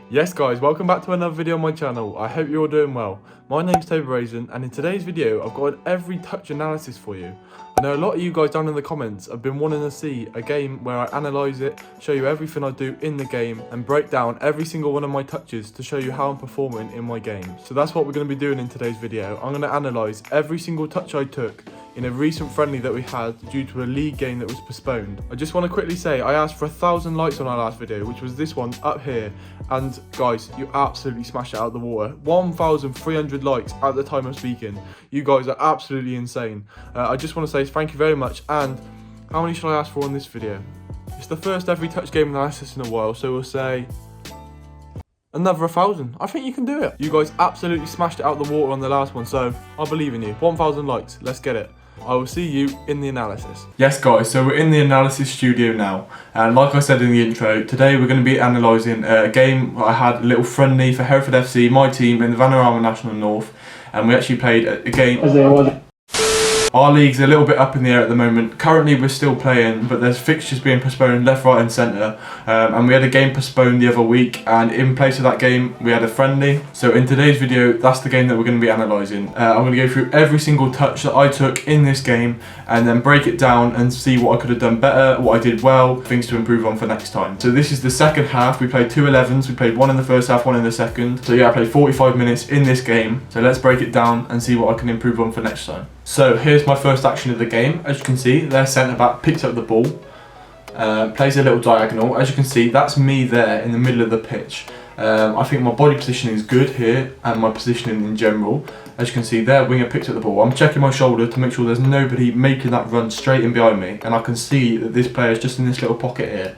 Yes guys, welcome back to another video on my channel. I hope you're all doing well. My name's Toby Raison, and in today's video I've got an every touch analysis for you. I know a lot of you guys down in the comments have been wanting to see a game where I analyse it, show you everything I do in the game and break down every single one of my touches to show you how I'm performing in my game. So that's what we're going to be doing in today's video. I'm going to analyse every single touch I took in a recent friendly that we had due to a league game that was postponed. I just want to quickly say I asked for 1,000 likes on our last video, which was this one up here, and guys, you absolutely smashed it out of the water. 1,300 likes at the time of speaking. You guys are absolutely insane. I just want to say thank you very much. And how many should I ask for on this video? It's the first every touch game analysis in a while, so we'll say another 1,000. I think you can do it. You guys absolutely smashed it out of the water on the last one, so I believe in you. 1,000 likes, let's get it. I will see you in the analysis. Yes guys, so we're in the analysis studio now, and like I said in the intro, today we're going to be analysing a game I had, a little friendly for Hereford FC, my team, in the Vanarama National North, and we actually played a game. Our league's a little bit up in the air at the moment. Currently we're still playing, but there's fixtures being postponed left, right and centre. And we had a game postponed the other week, and in place of that game we had a friendly. So in today's video, that's the game that we're going to be analysing. I'm going to go through every single touch that I took in this game and then break it down and see what I could have done better, what I did well, things to improve on for next time. So this is the second half. We played two 11s. We played one in the first half, one in the second. So yeah, I played 45 minutes in this game. So let's break it down and see what I can improve on for next time. So here's my first action of the game. As you can see, their centre-back picks up the ball, plays a little diagonal. As you can see, that's me there in the middle of the pitch. I think my body positioning is good here, and my positioning in general. As you can see, their winger picks up the ball. I'm checking my shoulder to make sure there's nobody making that run straight in behind me, and I can see that this player is just in this little pocket here.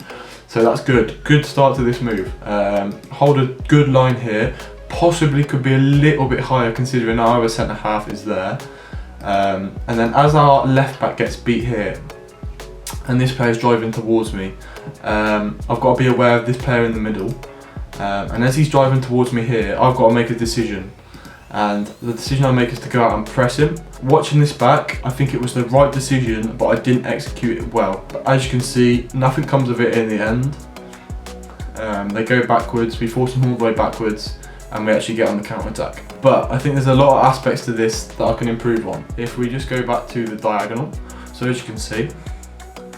So that's good. Good start to this move. Hold a good line here. Possibly could be a little bit higher considering our other centre-half is there. And then as our left back gets beat here and this player is driving towards me, I've got to be aware of this player in the middle, and as he's driving towards me here, I've got to make a decision, and the decision I make is to go out and press him. Watching this back, I think it was the right decision, but I didn't execute it well. But as you can see, nothing comes of it in the end. They go backwards, we force them all the way backwards, and we actually get on the counter-attack. But I think there's a lot of aspects to this that I can improve on. If we just go back to the diagonal, so as you can see,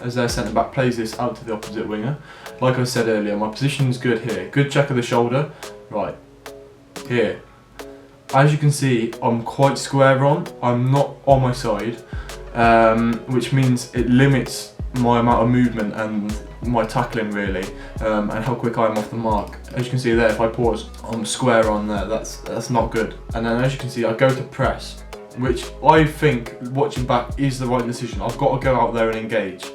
as their centre-back plays this out to the opposite winger, like I said earlier, my position is good here. Good check of the shoulder, right, here. As you can see, I'm quite square on, I'm not on my side, which means it limits my amount of movement and my tackling really, and how quick I am off the mark. As you can see there, if I pause, I'm square on there, that's not good. And then as you can see, I go to press, which I think, watching back, is the right decision. I've got to go out there and engage,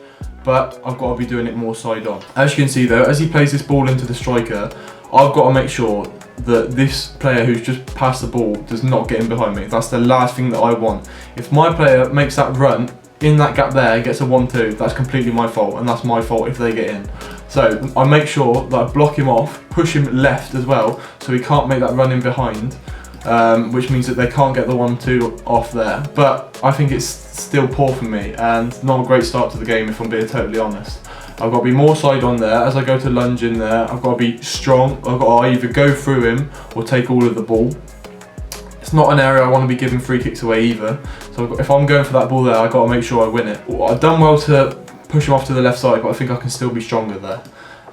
but I've got to be doing it more side on. As you can see though, as he plays this ball into the striker, I've got to make sure that this player who's just passed the ball does not get in behind me. That's the last thing that I want. If my player makes that run in that gap there, gets a 1-2, that's completely my fault, and that's my fault if they get in. So I make sure that I block him off, push him left as well, so he can't make that run in behind, which means that they can't get the 1-2 off there. But I think it's still poor for me, and not a great start to the game if I'm being totally honest. I've got to be more side on there. As I go to lunge in there, I've got to be strong. I've got to either go through him or take all of the ball. It's not an area I want to be giving free kicks away either. So if I'm going for that ball there, I've got to make sure I win it. I've done well to push him off to the left side, but I think I can still be stronger there.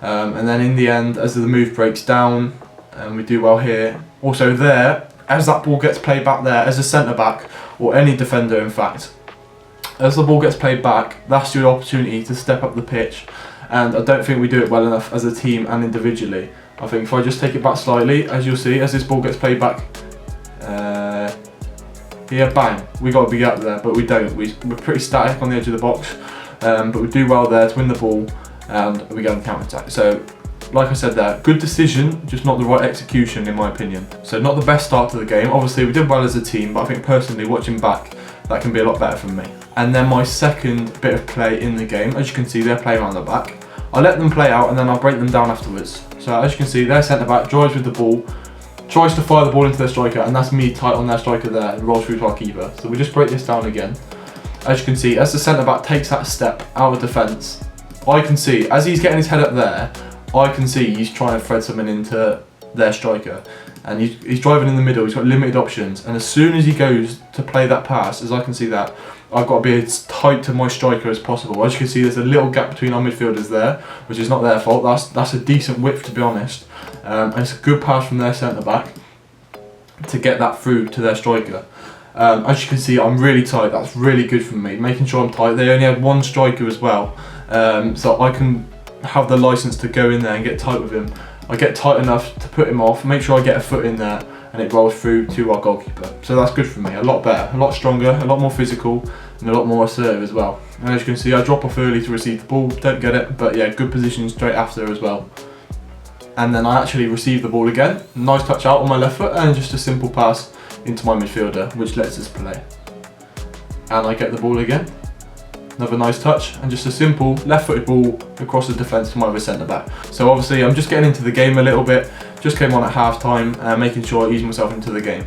And then in the end, as the move breaks down, and we do well here. Also there, as that ball gets played back there, as a centre-back, or any defender in fact, as the ball gets played back, that's your opportunity to step up the pitch. And I don't think we do it well enough as a team and individually. I think if I just take it back slightly, as you'll see, as this ball gets played back, here, bang, we got to be up there, but we don't. We're pretty static on the edge of the box, but we do well there to win the ball, and we get on the counter-attack. So, like I said there, good decision, just not the right execution in my opinion. So not the best start to the game. Obviously we did well as a team, but I think personally, watching back, that can be a lot better for me. And then my second bit of play in the game, as you can see, they're playing around the back. I let them play out, and then I'll break them down afterwards. So as you can see, their centre-back drives with the ball, tries to fire the ball into their striker, and that's me tight on their striker there, and rolls through to our keeper. So we just break this down again. As you can see, as the centre-back takes that step out of defence, I can see, as he's getting his head up there, I can see he's trying to thread something into their striker. And he's driving in the middle, he's got limited options, and as soon as he goes to play that pass, as I can see that, I've got to be as tight to my striker as possible. As you can see, there's a little gap between our midfielders there, which is not their fault. That's a decent width, to be honest. And it's a good pass from their centre-back to get that through to their striker. As you can see, I'm really tight. That's really good for me, making sure I'm tight. They only had one striker as well, so I can have the license to go in there and get tight with him. I get tight enough to put him off, make sure I get a foot in there, and it rolls through to our goalkeeper. So that's good for me, a lot better, a lot stronger, a lot more physical, and a lot more assertive as well. And as you can see, I drop off early to receive the ball, don't get it, but yeah, good position straight after as well. And then I actually receive the ball again, nice touch out on my left foot, and just a simple pass into my midfielder, which lets us play. And I get the ball again, another nice touch, and just a simple left-footed ball across the defence to my other centre-back. So obviously I'm just getting into the game a little bit, just came on at half-time, making sure I ease myself into the game.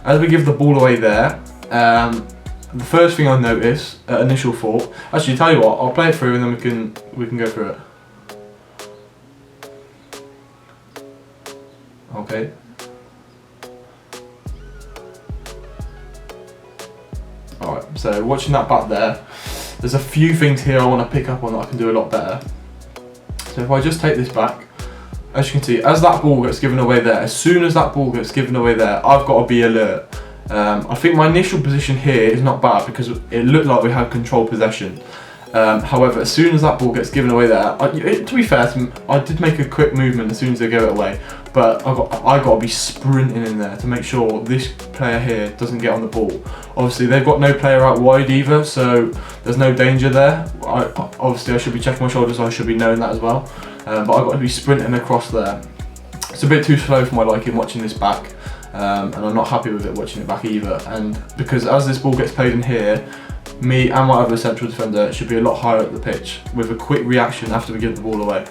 As we give the ball away there, the first thing I notice at initial thought, actually tell you what, I'll play it through and then we can go through it. Okay. Alright, so watching that back there, there's a few things here I want to pick up on that I can do a lot better. So if I just take this back, as you can see, as that ball gets given away there, as soon as that ball gets given away there, I've got to be alert. I think my initial position here is not bad because it looked like we had controlled possession. However, as soon as that ball gets given away there, to be fair, I did make a quick movement as soon as they go it away, but I got to be sprinting in there to make sure this player here doesn't get on the ball. Obviously, they've got no player out wide either, so there's no danger there. Obviously, I should be checking my shoulders, so I should be knowing that as well. But I've got to be sprinting across there. It's a bit too slow for my liking watching this back, and I'm not happy with it watching it back either. And because as this ball gets played in here, me and my other central defender should be a lot higher up the pitch with a quick reaction after we give the ball away.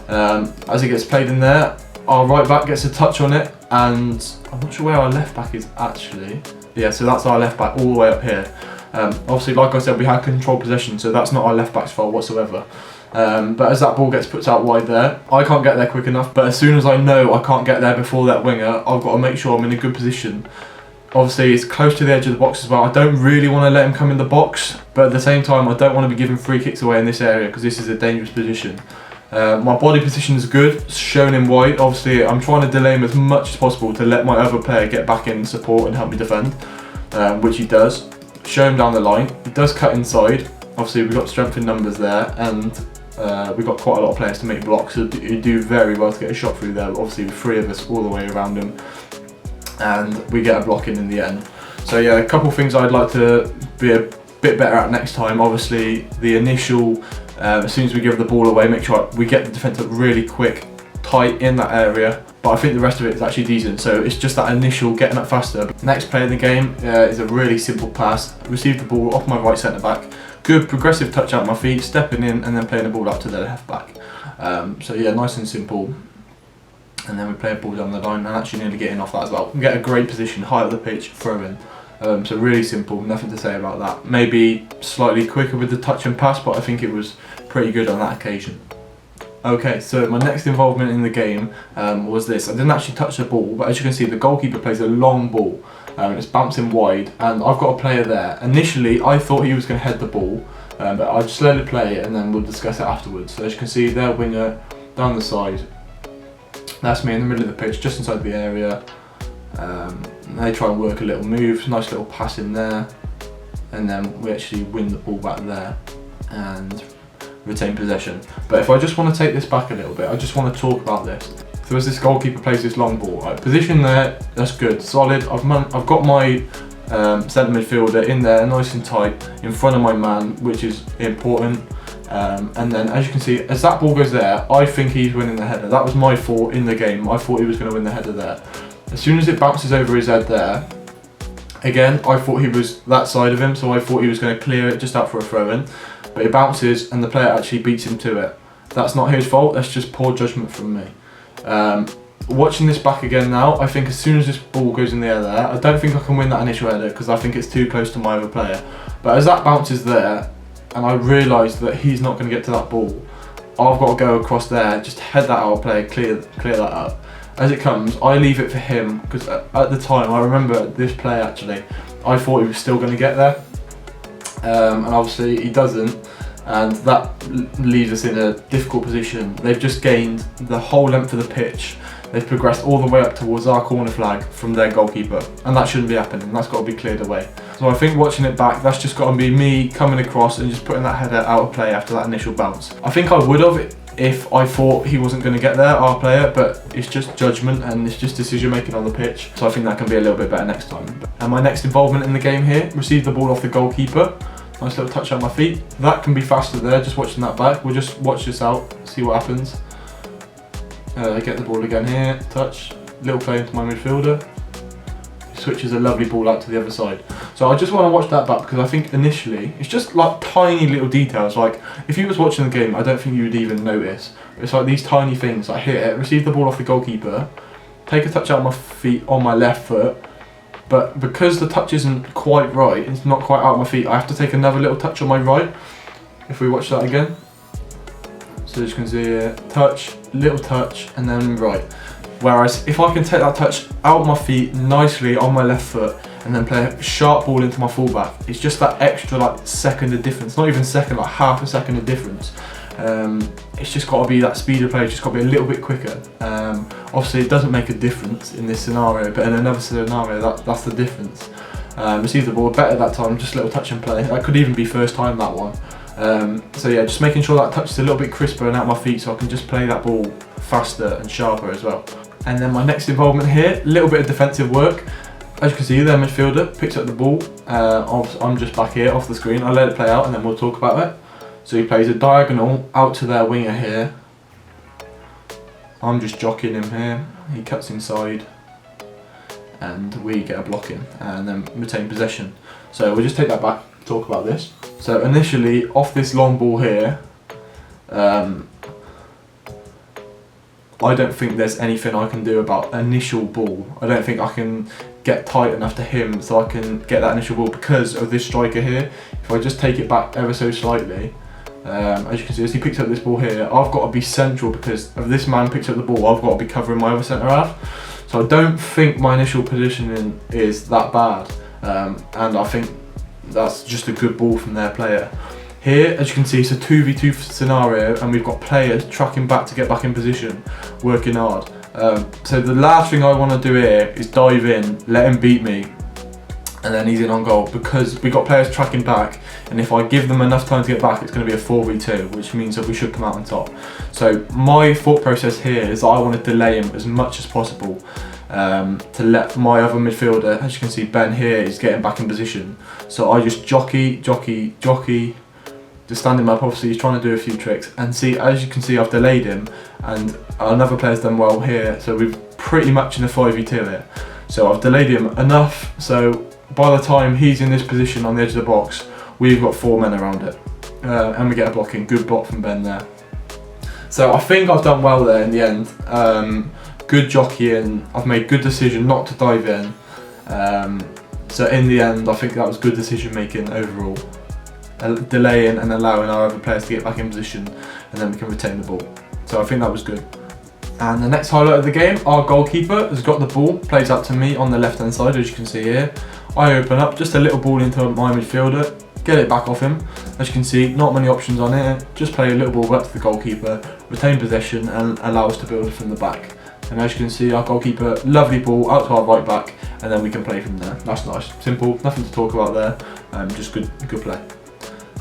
As it gets played in there, our right back gets a touch on it, and I'm not sure where our left back is actually. Yeah, so that's our left back all the way up here. Obviously, like I said, we had controlled possession, so that's not our left back's fault whatsoever. But as that ball gets put out wide there, I can't get there quick enough, but as soon as I know I can't get there before that winger, I've got to make sure I'm in a good position. Obviously, it's close to the edge of the box as well. I don't really want to let him come in the box, but at the same time, I don't want to be giving free kicks away in this area because this is a dangerous position. My body position is good, shown in white. Obviously, I'm trying to delay him as much as possible to let my other player get back in support and help me defend, which he does. Show him down the line. He does cut inside. Obviously, we've got strength in numbers there, and we've got quite a lot of players to make blocks, so you do very well to get a shot through there. Obviously, with three of us all the way around him, and we get a block in the end. So yeah, a couple of things I'd like to be a bit better at next time. Obviously, the initial, as soon as we give the ball away, make sure we get the defence up really quick, tight in that area. But I think the rest of it is actually decent, so it's just that initial getting up faster. Next play in the game is a really simple pass. Receive the ball off my right centre back. Good progressive touch out my feet, stepping in and then playing the ball up to the left back. So yeah, nice and simple. And then we play a ball down the line and actually nearly getting off that as well. We get a great position, high up the pitch, throw in. So really simple, nothing to say about that. Maybe slightly quicker with the touch and pass, but I think it was pretty good on that occasion. Okay, so my next involvement in the game was this. I didn't actually touch the ball, but as you can see, the goalkeeper plays a long ball. It's bouncing wide, and I've got a player there. Initially, I thought he was going to head the ball, but I just let it play, and then we'll discuss it afterwards. So as you can see, their winger down the side. That's me in the middle of the pitch, just inside the area. They try and work a little move, nice little pass in there, and then we actually win the ball back there and retain possession. But if I just want to take this back a little bit, I just want to talk about this. So as this goalkeeper plays this long ball, right, position there, that's good, solid. I've got my centre midfielder in there, nice and tight, in front of my man, which is important. And then, as you can see, as that ball goes there, I think he's winning the header. That was my fault in the game. I thought he was going to win the header there. As soon as it bounces over his head there, again, I thought he was that side of him, so I thought he was going to clear it just out for a throw-in. But it bounces, and the player actually beats him to it. That's not his fault. That's just poor judgment from me. Watching this back again now, I think as soon as this ball goes in the air there, I don't think I can win that initial header because I think it's too close to my other player. But as that bounces there, and I realise that he's not going to get to that ball, I've got to go across there, just head that out of play, clear that up. as it comes, I leave it for him, because at the time, I remember this play actually, I thought he was still going to get there, and obviously he doesn't, and that leaves us in a difficult position. They've just gained the whole length of the pitch. They've progressed all the way up towards our corner flag from their goalkeeper, and that shouldn't be happening. That's got to be cleared away. So I think watching it back, that's just got to be me coming across and just putting that header out of play after that initial bounce. I think I would have if I thought he wasn't going to get there, our player, but it's just judgment and it's just decision making on the pitch. So I think that can be a little bit better next time. And my next involvement in the game here, received the ball off the goalkeeper. Nice little touch on my feet. That can be faster there, just watching that back. We'll just watch this out, see what happens. Get the ball again here, touch, little play into my midfielder. He switches a lovely ball out to the other side. So I just want to watch that back because I think initially, it's just like tiny little details. Like if you was watching the game, I don't think you would even notice. It's like these tiny things, like here, receive the ball off the goalkeeper, take a touch out of my feet on my left foot, but because the touch isn't quite right, it's not quite out of my feet, I have to take another little touch on my right. If we watch that again. So as you can see here, touch, little touch, and then right. Whereas if I can take that touch out of my feet nicely on my left foot and then play a sharp ball into my fullback, it's just that extra like second of difference, not even second, like half a second of difference. It's just got to be that speed of play, it's just got to be a little bit quicker. Obviously it doesn't make a difference in this scenario, but in another scenario that's the difference. Receive the ball better that time, just a little touch and play. That could even be first time, that one. So yeah, just making sure that touch is a little bit crisper and out my feet so I can just play that ball faster and sharper as well. And then my next involvement here, a little bit of defensive work. As you can see, their midfielder picks up the ball. I'm just back here off the screen. I'll let it play out and then we'll talk about it. So he plays a diagonal out to their winger here. I'm just jockeying him here. He cuts inside and we get a block in and then retain possession. So we'll just take that back, talk about this. So initially off this long ball here, I don't think there's anything I can do about initial ball. I don't think I can get tight enough to him so I can get that initial ball because of this striker here. If I just take it back ever so slightly, as you can see, as he picks up this ball here, I've got to be central because if this man picks up the ball, I've got to be covering my other centre half. So I don't think my initial positioning is that bad, and I think that's just a good ball from their player. Here, as you can see, it's a 2v2 scenario and we've got players tracking back to get back in position, working hard. So the last thing I want to do here is dive in, let him beat me, and then he's in on goal because we've got players tracking back, and if I give them enough time to get back, it's going to be a 4v2, which means that we should come out on top. So my thought process here is that I want to delay him as much as possible to let my other midfielder, as you can see Ben here, is getting back in position. So I just jockey, just stand him up. Obviously he's trying to do a few tricks, and see, as you can see, I've delayed him and another player's done well here, so we're pretty much in a 5v2 here. So I've delayed him enough, so by the time he's in this position on the edge of the box, we've got 4 men around it, and we get a block in. Good block from Ben there. So I think I've done well there in the end. Good jockeying, I've made good decision not to dive in, so in the end I think that was good decision making overall. Delaying and allowing our other players to get back in position, and then we can retain the ball. So I think that was good. And the next highlight of the game, our goalkeeper has got the ball, plays out to me on the left hand side, as you can see here. I open up, just a little ball into my midfielder, get it back off him. As you can see, not many options on here, just play a little ball back to the goalkeeper, retain possession and allow us to build from the back. And as you can see, our goalkeeper, lovely ball out to our right back, and then we can play from there. That's nice, simple, nothing to talk about there, just good play.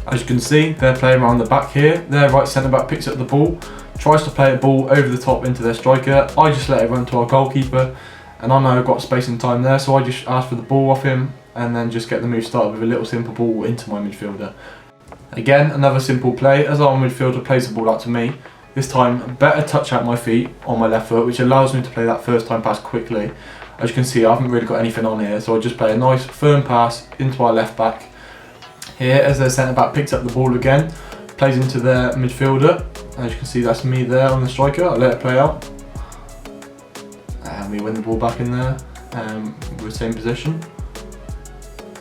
As you can see, they're playing around the back here. Their right centre back picks up the ball, tries to play a ball over the top into their striker. I just let it run to our goalkeeper, and I know I've got space and time there, so I just ask for the ball off him and then just get the move started with a little simple ball into my midfielder. Again, another simple play as our midfielder plays the ball out to me. This time, better touch out my feet on my left foot, which allows me to play that first time pass quickly. As you can see, I haven't really got anything on here, so I just play a nice firm pass into our left back. Here, as their centre back picks up the ball again, plays into their midfielder. As you can see, that's me there on the striker. I let it play out, and we win the ball back in there, retain possession.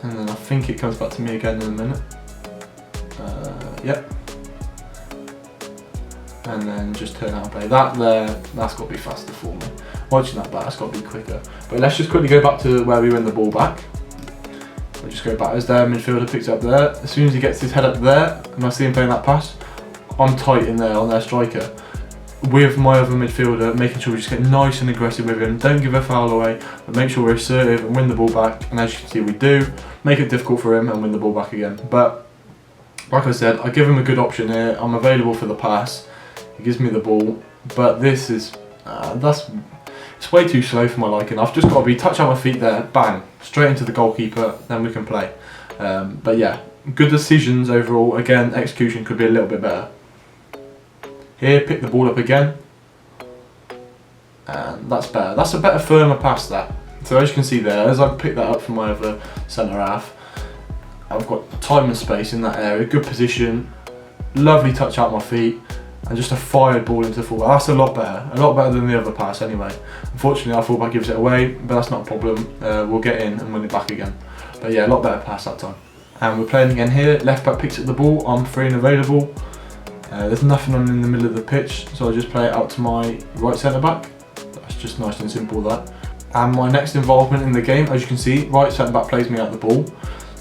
And then I think it comes back to me again in a minute. Yep. And then just turn out and play that there. That's got to be faster for me. watching that back, it's got to be quicker. But let's just quickly go back to where we win the ball back. We'll just go back as their midfielder picks it up there. As soon as he gets his head up there, and I see him playing that pass, I'm tight in there on their striker. With my other midfielder, making sure we just get nice and aggressive with him, don't give a foul away, but make sure we're assertive and win the ball back. And as you can see, we do. Make it difficult for him and win the ball back again. But like I said, I give him a good option here. I'm available for the pass. He gives me the ball, but this is it's way too slow for my liking. I've just got to be touch out my feet there, bang, straight into the goalkeeper, then we can play. But yeah, good decisions overall. Again, execution could be a little bit better. Here, pick the ball up again, and that's better. That's a better, firmer pass, that. So as you can see there, as I pick that up from my other centre half, I've got time and space in that area, good position, lovely touch out my feet, and just a fired ball into the fullback. That's a lot better than the other pass anyway. Unfortunately, our fullback gives it away, but that's not a problem. We'll get in and win it back again. But yeah, a lot better pass that time. And we're playing again here. Left back picks up the ball. I'm free and available. There's nothing on in the middle of the pitch, so I just play it out to my right centre back. That's just nice and simple, that. And my next involvement in the game, as you can see, right centre back plays me out the ball.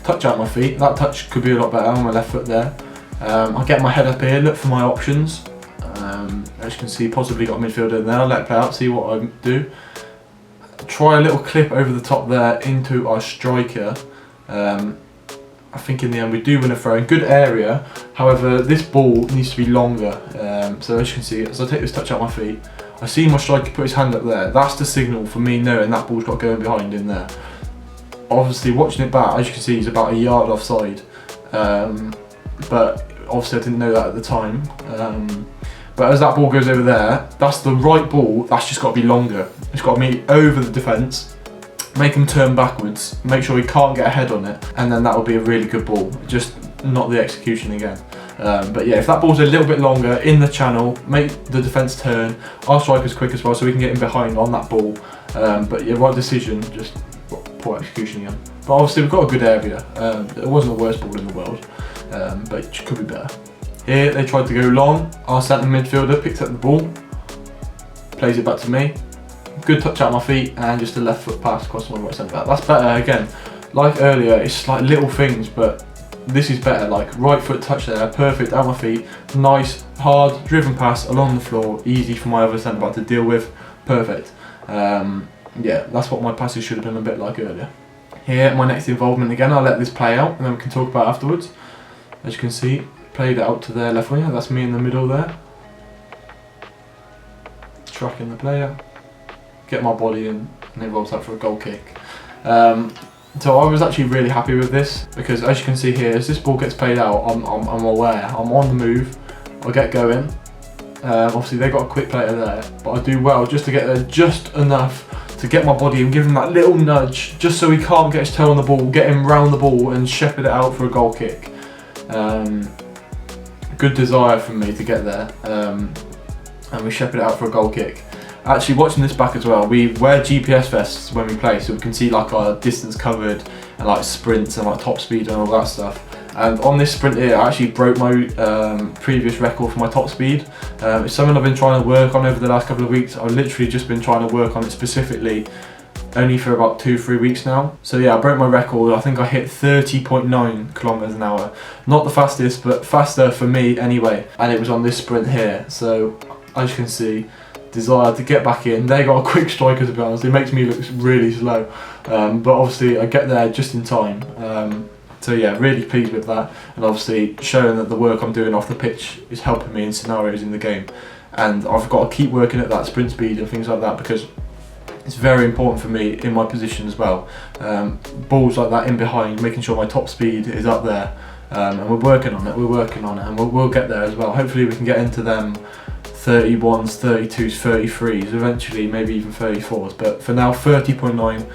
Touch out my feet. That touch could be a lot better on my left foot there. I get my head up here, look for my options. As you can see, possibly got a midfielder in there. I'll let it play out, see what I do. Try a little clip over the top there into our striker. I think in the end we do win a throw in. Good area, however this ball needs to be longer. So as you can see, as I take this touch out my feet, I see my striker put his hand up there. That's the signal for me knowing that ball's got going behind in there. Obviously watching it back, as you can see, he's about a yard offside. But obviously I didn't know that at the time. But as that ball goes over there, that's the right ball, that's just got to be longer. It's got to be over the defence, make him turn backwards, make sure he can't get a head on it, and then that will be a really good ball, just not the execution again. But yeah, if that ball's a little bit longer in the channel, make the defence turn, our striker's quick as well, so we can get in behind on that ball. But yeah, right decision, just poor execution again. But obviously we've got a good area. It wasn't the worst ball in the world, but it could be better. Here they tried to go long, our centre midfielder picked up the ball, plays it back to me. Good touch out my feet and just a left foot pass across my right centre back. That's better again. Like earlier, it's like little things, but this is better. Like right foot touch there, perfect out my feet, nice hard driven pass along the floor, easy for my other centre back to deal with, perfect. Yeah, that's what my passes should have been a bit like earlier. Here, my next involvement again, I'll let this play out and then we can talk about it afterwards. As you can see, played it out to their left winger, that's me in the middle there. Tracking the player, get my body in, and it rolls out for a goal kick. So I was actually really happy with this, because as you can see here, as this ball gets played out, I'm aware, I'm on the move, I get going. Obviously they got a quick player there, but I do well just to get there just enough to get my body and give him that little nudge, just so he can't get his toe on the ball, get him round the ball and shepherd it out for a goal kick. Good desire from me to get there, and we shepherd it out for a goal kick. Actually, watching this back as well, we wear GPS vests when we play, so we can see like our distance covered and like sprints and like top speed and all that stuff. And on this sprint here, I actually broke my previous record for my top speed. It's something I've been trying to work on over the last couple of weeks. I've literally just been trying to work on it specifically only for about 2-3 weeks now. So yeah, I broke my record. I think I hit 30.9 kilometers an hour. Not the fastest, but faster for me anyway. And it was on this sprint here. So as you can see, desire to get back in. They got a quick striker, to be honest. It makes me look really slow. But obviously I get there just in time. So yeah, really pleased with that. And obviously showing that the work I'm doing off the pitch is helping me in scenarios in the game. And I've got to keep working at that sprint speed and things like that, because it's very important for me in my position as well. Balls like that in behind, making sure my top speed is up there, and we're working on it, and we'll get there as well. Hopefully we can get into them 31s, 32s, 33s, eventually maybe even 34s, but for now 30.9,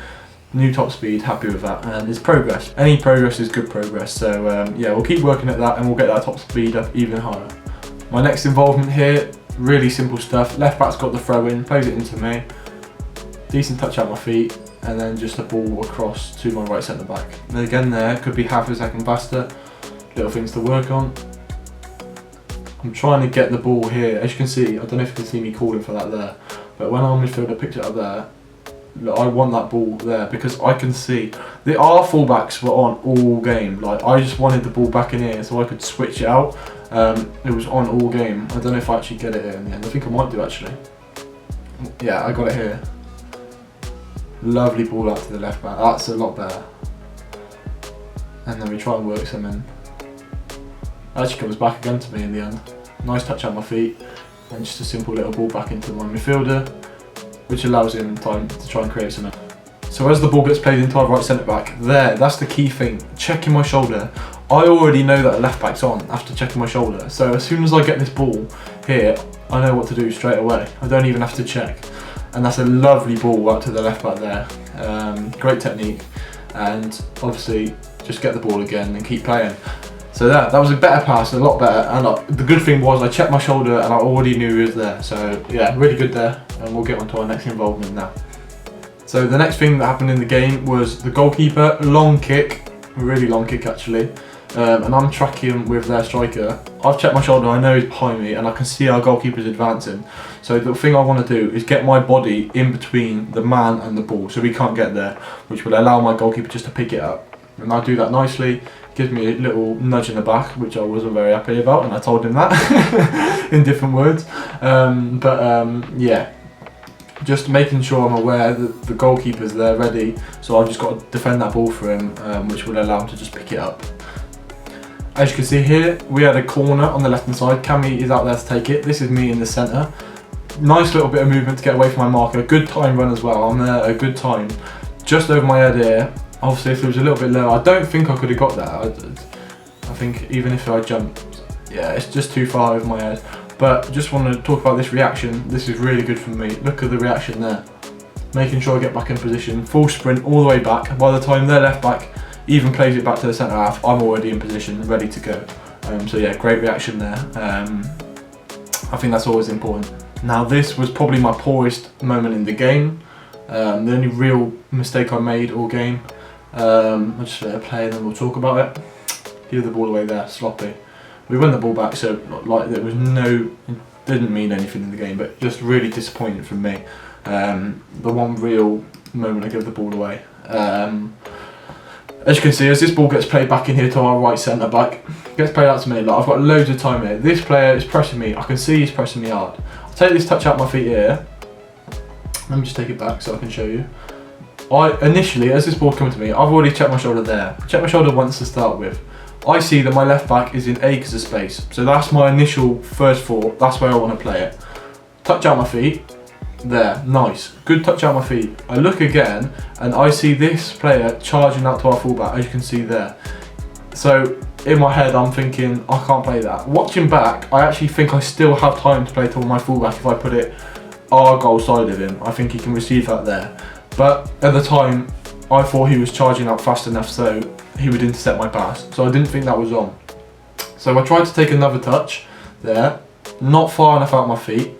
new top speed, happy with that, and it's progress. Any progress is good progress, so yeah, we'll keep working at that and we'll get that top speed up even higher. My next involvement here, really simple stuff. Left back's got the throw in, plays it into me. Decent touch out my feet, and then just a ball across to my right centre back. And again there, could be half a second faster, little things to work on. I'm trying to get the ball here, as you can see, I don't know if you can see me calling for that there. But when our midfielder picked it up there, look, I want that ball there because I can see our fullbacks were on all game. Like, I just wanted the ball back in here so I could switch it out. It was on all game. I don't know if I actually get it here in the end. I think I might do actually. Yeah, I got it here. Lovely ball out to the left back. That's a lot better. And then we try and work some in. Actually comes back again to me in the end. Nice touch on my feet. And just a simple little ball back into my midfielder, which allows him time to try and create something. So as the ball gets played into our right centre back, that's the key thing. Checking my shoulder. I already know that the left back's on after checking my shoulder. So as soon as I get this ball here, I know what to do straight away. I don't even have to check. And that's a lovely ball out to the left back there. Great technique. And obviously just get the ball again and keep playing. So that was a better pass, a lot better. And the good thing was I checked my shoulder and I already knew he was there. So yeah, really good there. And we'll get on to our next involvement now. So the next thing that happened in the game was the goalkeeper, long kick, really long kick actually. And I'm tracking with their striker. I've checked my shoulder, I know he's behind me and I can see our goalkeeper's advancing. So the thing I want to do is get my body in between the man and the ball so we can't get there, which will allow my goalkeeper just to pick it up. And I do that nicely, gives me a little nudge in the back, which I wasn't very happy about, and I told him that in different words. Yeah, just making sure I'm aware that the goalkeeper's there ready, so I've just got to defend that ball for him, which will allow him to just pick it up. As you can see here, we had a corner on the left hand side. Cammy is out there to take it. This is me in the centre. Nice little bit of movement to get away from my marker. Good time run as well. I'm there a good time. Just over my head here. Obviously, if it was a little bit lower, I don't think I could have got that. I think even if I jumped, yeah, it's just too far over my head. But just want to talk about this reaction. This is really good for me. Look at the reaction there. Making sure I get back in position. Full sprint all the way back. By the time their left back even plays it back to the centre half, I'm already in position, ready to go. So yeah, great reaction there. I think that's always important. Now this was probably my poorest moment in the game. The only real mistake I made all game. I'll just let it play and then we'll talk about it. Give the ball away there, sloppy. We won the ball back, so like there was it didn't mean anything in the game, but just really disappointing from me. The one real moment I gave the ball away. As you can see, as this ball gets played back in here to our right centre back, gets played out to me, like I've got loads of time here. This player is pressing me, I can see he's pressing me hard. I'll take this touch out my feet here. Let me just take it back so I can show you. Initially, as this ball comes to me, I've already checked my shoulder there. I checked my shoulder once to start with. I see that my left back is in acres of space. So that's my initial first thought, that's where I want to play it. Touch out my feet. There, nice, good touch out my feet. I look again and I see this player charging out to our fullback, as you can see there. So in my head I'm thinking I can't play that. Watching back, I actually think I still have time to play to my fullback if I put it our goal side of him. I think he can receive that there. But at the time I thought he was charging out fast enough so he would intercept my pass. So I didn't think that was on. So I tried to take another touch there, not far enough out my feet.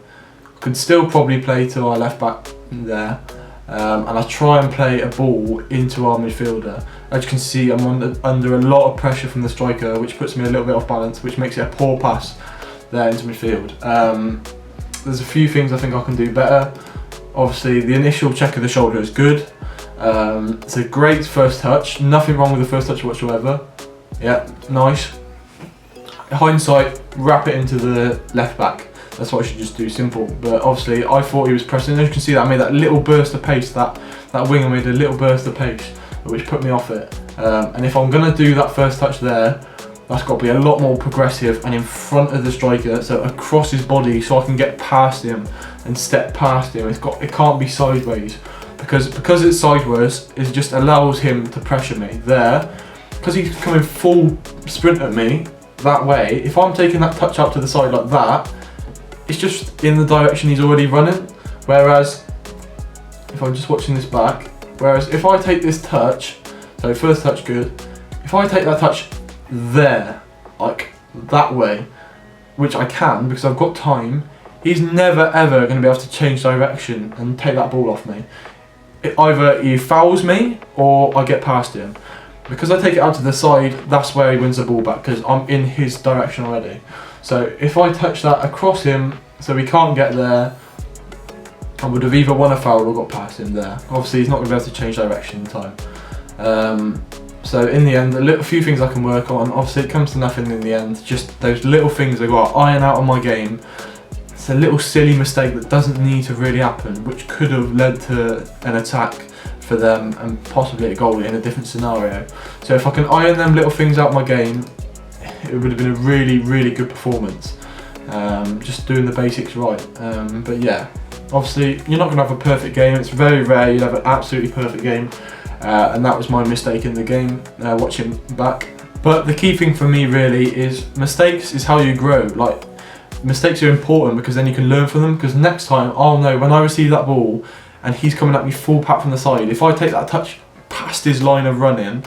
Could still probably play to our left back there, and I try and play a ball into our midfielder. As you can see, I'm under a lot of pressure from the striker, which puts me a little bit off balance, which makes it a poor pass there into midfield. There's a few things I think I can do better. Obviously, the initial check of the shoulder is good. It's a great first touch, nothing wrong with the first touch whatsoever. Yeah, nice. Hindsight, wrap it into the left back. That's what I should just do, simple. But obviously I thought he was pressing. As you can see, that I made that little burst of pace, that winger made a little burst of pace, which put me off it. And if I'm gonna do that first touch there, that's got to be a lot more progressive and in front of the striker, so across his body, so I can get past him and step past him. It can't be sideways, because it's sideways, it just allows him to pressure me there. Because he's coming full sprint at me that way, if I'm taking that touch out to the side like that, it's just in the direction he's already running. Whereas if I'm just watching this back, if I take this touch, so first touch good, if I take that touch there, like that way, which I can because I've got time, he's never ever going to be able to change direction and take that ball off me. Either he fouls me or I get past him. Because I take it out to the side, that's where he wins the ball back, because I'm in his direction already. So if I touch that across him, so he can't get there, I would have either won a foul or got past him there. Obviously he's not going to be able to change direction in time. So in the end, a few things I can work on. Obviously it comes to nothing in the end, just those little things I've got to iron out on my game. It's a little silly mistake that doesn't need to really happen, which could have led to an attack for them and possibly a goal in a different scenario. So if I can iron them little things out my game, it would have been a really, really good performance. Just doing the basics right. But yeah, obviously you're not going to have a perfect game. It's very rare you'll have an absolutely perfect game. And that was my mistake in the game, watching back. But the key thing for me really is mistakes is how you grow. Like, mistakes are important because then you can learn from them, because next time I'll know when I receive that ball and he's coming at me full pat from the side, if I take that touch past his line of running,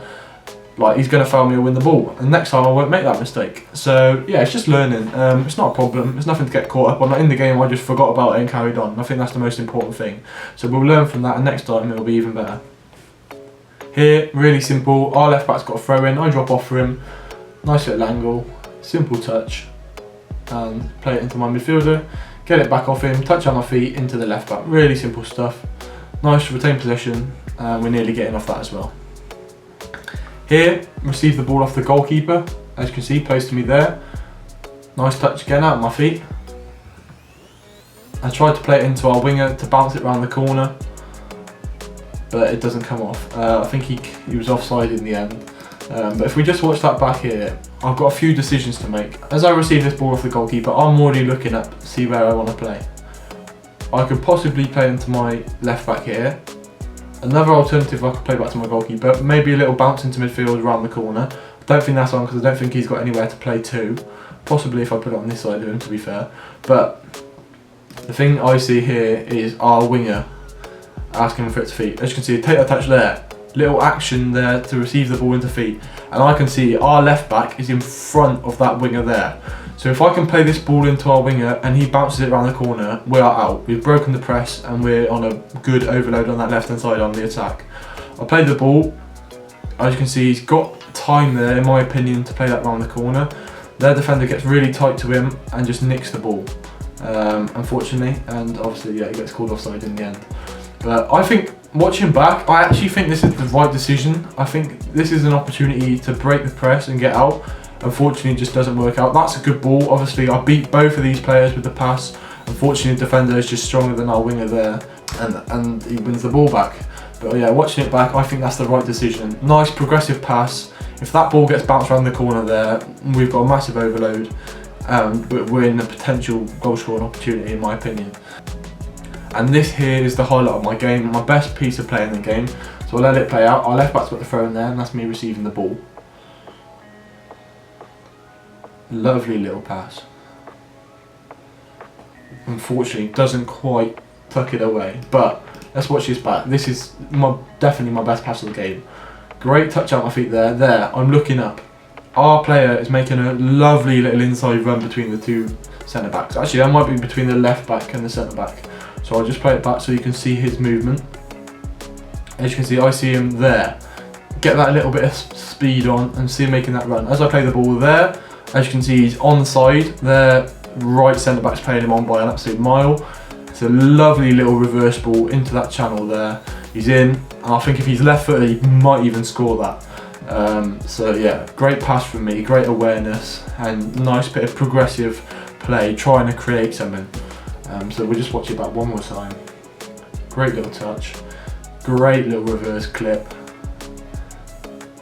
like, he's going to foul me or win the ball, and next time I won't make that mistake. So yeah, it's just learning. It's not a problem, it's nothing to get caught up on. Like, in the game I just forgot about it and carried on. I think that's the most important thing. So we'll learn from that and next time it'll be even better. Here, really simple, our left back's got a throw in, I drop off for him, nice little angle, simple touch, and play it into my midfielder, get it back off him, touch on my feet into the left back. Really simple stuff. Nice to retain possession, and we're nearly getting off that as well. Here, receive the ball off the goalkeeper, as you can see, plays to me there. Nice touch again out of my feet. I tried to play it into our winger to bounce it around the corner, but it doesn't come off. I think he was offside in the end. But if we just watch that back here, I've got a few decisions to make. As I receive this ball off the goalkeeper, I'm already looking up to see where I want to play. I could possibly play into my left back here. Another alternative, I could play back to my goalkeeper, maybe a little bounce into midfield around the corner. I don't think that's on because I don't think he's got anywhere to play to. Possibly if I put it on this side of him, to be fair. But the thing I see here is our winger asking for its feet. As you can see, take that touch there. Little action there to receive the ball into feet. And I can see our left back is in front of that winger there. So if I can play this ball into our winger and he bounces it around the corner, we are out. We've broken the press and we're on a good overload on that left hand side on the attack. I played the ball. As you can see, he's got time there, in my opinion, to play that around the corner. Their defender gets really tight to him and just nicks the ball, unfortunately. And obviously, yeah, he gets called offside in the end. But I think, watching back, I actually think this is the right decision. I think this is an opportunity to break the press and get out. Unfortunately, it just doesn't work out. That's a good ball. Obviously, I beat both of these players with the pass. Unfortunately, the defender is just stronger than our winger there, and he wins the ball back. But yeah, watching it back, I think that's the right decision. Nice progressive pass. If that ball gets bounced around the corner there, we've got a massive overload. But we're in a potential goal scoring opportunity, in my opinion. And this here is the highlight of my game, my best piece of play in the game. So I'll let it play out. Our left back's got the throw in there, and that's me receiving the ball. Lovely little pass. Unfortunately, doesn't quite tuck it away. But let's watch this back. This is definitely my best pass of the game. Great touch out my feet there. There, I'm looking up. Our player is making a lovely little inside run between the two centre backs. Actually, that might be between the left back and the centre back. So I'll just play it back so you can see his movement. As you can see, I see him there. Get that little bit of speed on and see him making that run. As I play the ball there, as you can see, he's on the side. Their right centre back's playing him on by an absolute mile. It's a lovely little reverse ball into that channel there. He's in, and I think if he's left footed, he might even score that. So yeah, great pass from me, great awareness, and nice bit of progressive play, trying to create something. So we'll just watch it back one more time. Great little touch, great little reverse clip,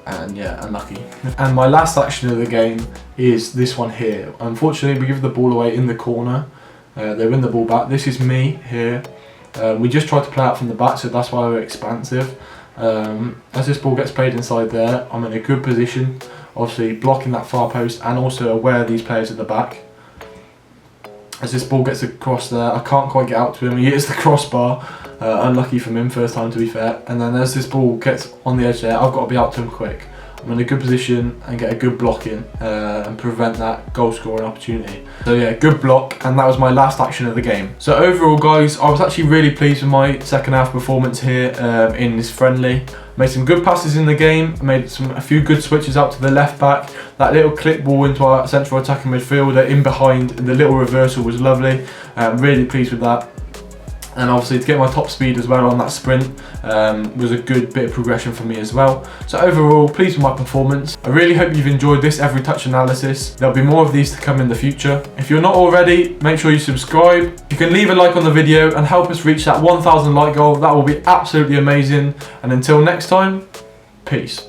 and yeah, unlucky. And my last action of the game is this one here. Unfortunately, we give the ball away in the corner. They win the ball back. This is me here. We just tried to play out from the back, so that's why we're expansive. As this ball gets played inside there, I'm in a good position, obviously blocking that far post and also aware of these players at the back. As this ball gets across there, I can't quite get out to him. He hits the crossbar. Unlucky from him, first time to be fair. And then as this ball gets on the edge there, I've got to be out to him quick. I'm in a good position and get a good block in and prevent that goal scoring opportunity. So yeah, good block, and that was my last action of the game. So overall guys, I was actually really pleased with my second half performance here in this friendly. Made some good passes in the game, made a few good switches out to the left back. That little clip ball into our central attacking midfielder in behind, and the little reversal was lovely. Really pleased with that. And obviously to get my top speed as well on that sprint was a good bit of progression for me as well. So overall, pleased with my performance. I really hope you've enjoyed this every touch analysis. There'll be more of these to come in the future. If you're not already, make sure you subscribe. You can leave a like on the video and help us reach that 1,000 like goal. That will be absolutely amazing. And until next time, peace.